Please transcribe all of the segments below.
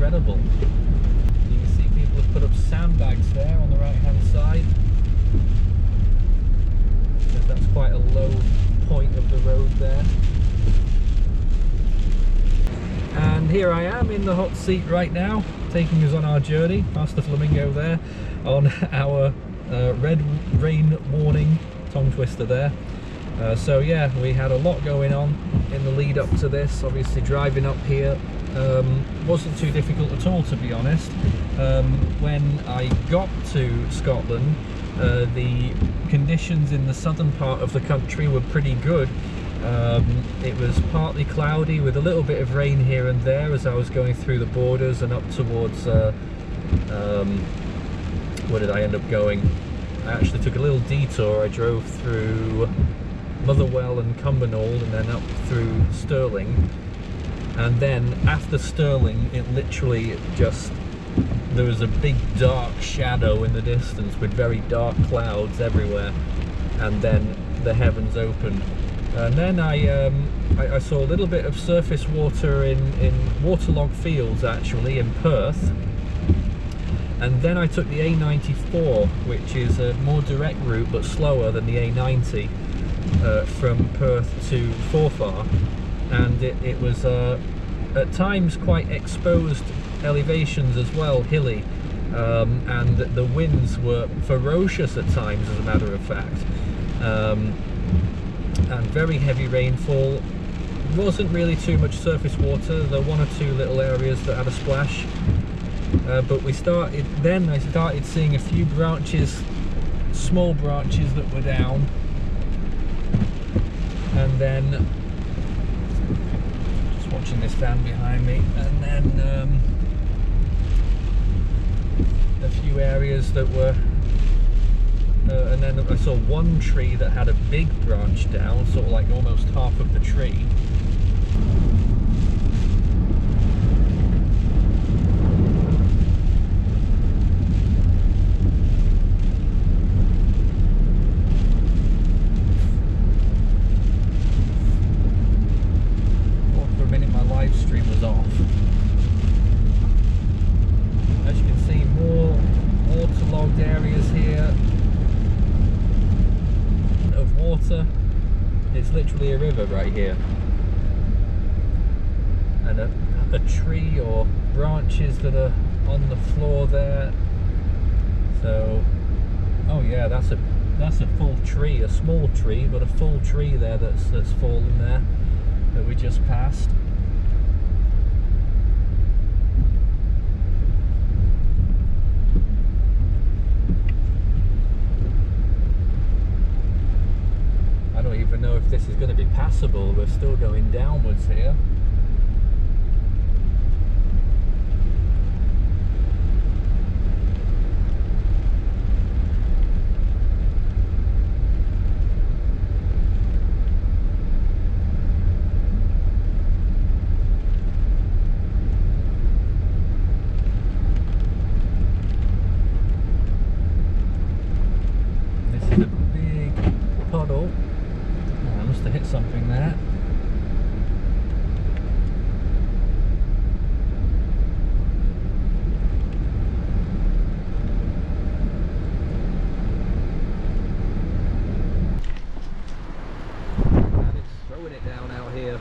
incredible. You can see people have put up sandbags there on the right hand side, because that's quite a low point of the road there. And here I am in the hot seat right now, taking us on our journey past the flamingo there on our red rain warning tongue twister there. So yeah, we had a lot going on in the lead up to this. Obviously driving up here wasn't too difficult at all, to be honest. When I got to Scotland, the conditions in the southern part of the country were pretty good. It was partly cloudy with a little bit of rain here and there as I was going through the borders and up towards where did I end up going? I actually took a little detour. I drove through Motherwell and Cumbernauld and then up through Stirling, and then after Stirling it literally just, there was a big dark shadow in the distance with very dark clouds everywhere, and then the heavens opened. And then I saw a little bit of surface water in waterlogged fields actually in Perth. And then I took the A94, which is a more direct route but slower than the A90 from Perth to Forfar. And it was at times quite exposed elevations as well, hilly. And the winds were ferocious at times, as a matter of fact. And very heavy rainfall. Wasn't really too much surface water. There were one or two little areas that had a splash. But I started seeing a few branches, small branches that were down, and then just watching this van behind me, and then a few areas that were and then I saw one tree that had a big branch down, sort of like almost half of the tree. It's literally a river right here, and a tree or branches that are on the floor there. So, oh yeah, that's a full tree, a small tree, but a full tree there that's fallen there that we just passed. I don't even know if this is going to be passable. We're still going downwards here. This is a big puddle. I must have hit something there. And it's throwing it down out here.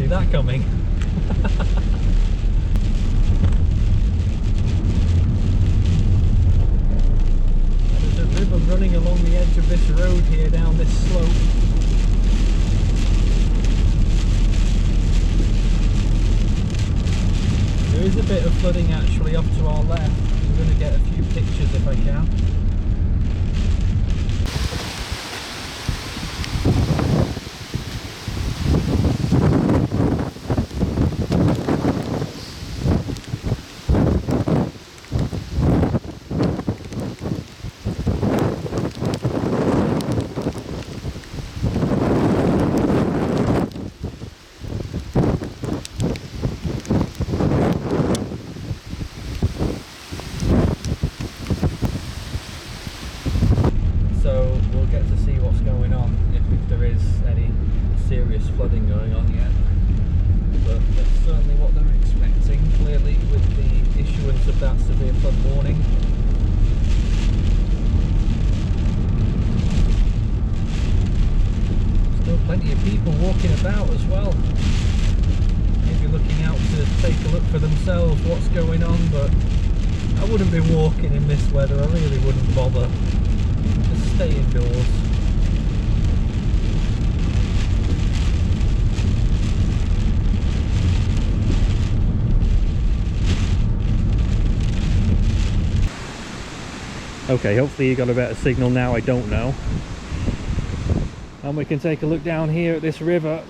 That coming. There's a river running along the edge of this road here down this slope. There is a bit of flooding actually up to our left. I'm going to get a few pictures if I can. warning. Still plenty of people walking about as well. Maybe looking out to take a look for themselves what's going on, but I wouldn't be walking in this weather. I really wouldn't bother. Just stay indoors. Okay, hopefully you got a better signal now, I don't know. And we can take a look down here at this river.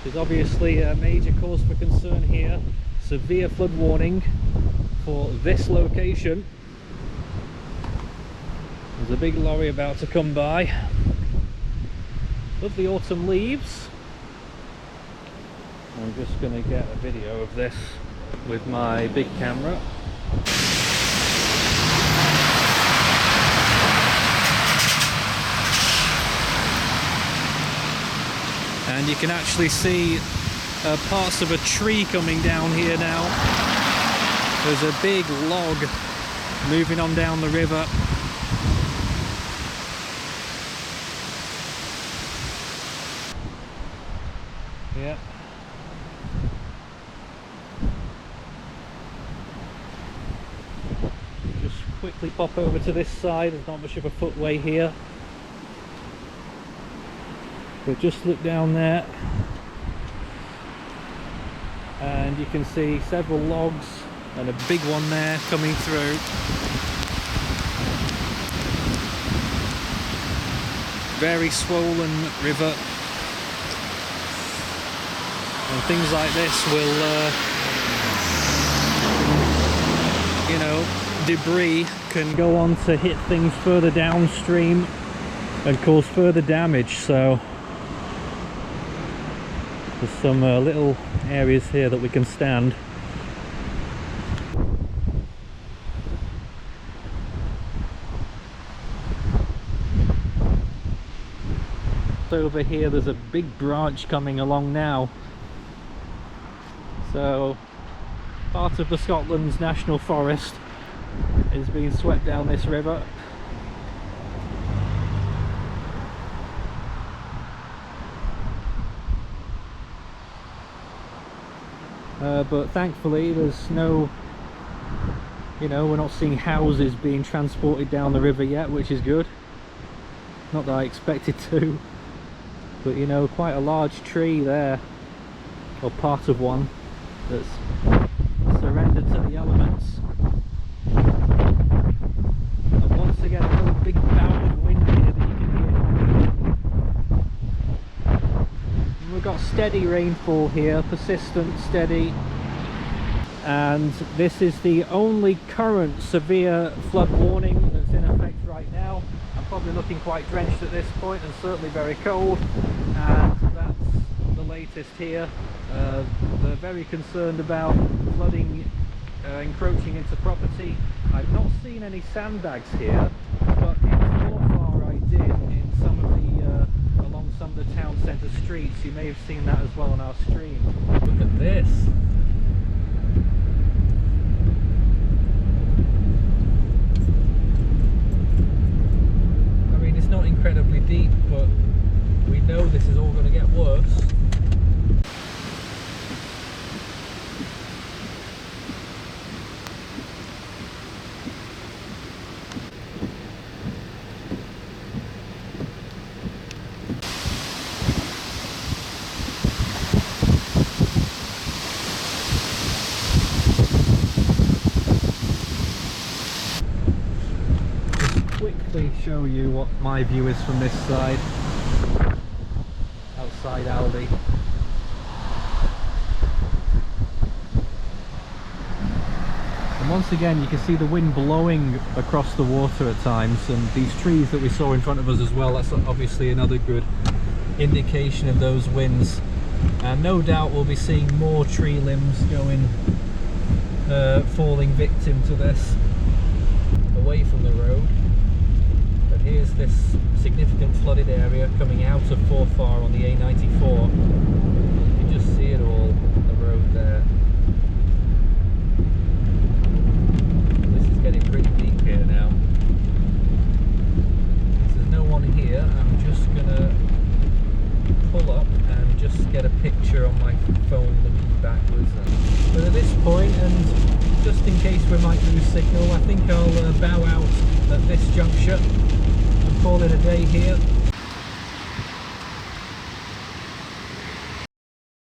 There's obviously a major cause for concern here. Severe flood warning for this location. There's a big lorry about to come by. Lovely autumn leaves. I'm just going to get a video of this with my big camera. And you can actually see parts of a tree coming down here now. There's a big log moving on down the river. Yeah. Just quickly pop over to this side. There's not much of a footway here. But just look down there and you can see several logs and a big one there coming through. Very swollen river, and things like this will you know, debris can go on to hit things further downstream and cause further damage. So there's some little areas here that we can stand. Over here there's a big branch coming along now. So part of the Scotland's National Forest is being swept down this river. But thankfully there's no, you know, we're not seeing houses being transported down the river yet, which is good. Not that I expected to, but you know, quite a large tree there, or part of one, that's surrendered to the elements. And once again, another big bout of wind here that you can hear. And we've got steady rainfall here, persistent, steady. And this is the only current severe flood warning that's in effect right now. I'm probably looking quite drenched at this point and certainly very cold, and that's the latest here. They're very concerned about flooding encroaching into property. I've not seen any sandbags here, but in Forfar I did, in some of the along some of the town centre streets. You may have seen that as well on our stream. Look at this. Not incredibly deep, but we know this is all going to get worse. Show you what my view is from this side, outside Aldi. And once again you can see the wind blowing across the water at times, and these trees that we saw in front of us as well, that's obviously another good indication of those winds. And no doubt we'll be seeing more tree limbs going falling victim to this away from the road. Here's this significant flooded area coming out of Forfar on the A94. You can just see it all, the road there. signal, I think I'll bow out at this juncture and call it a day here.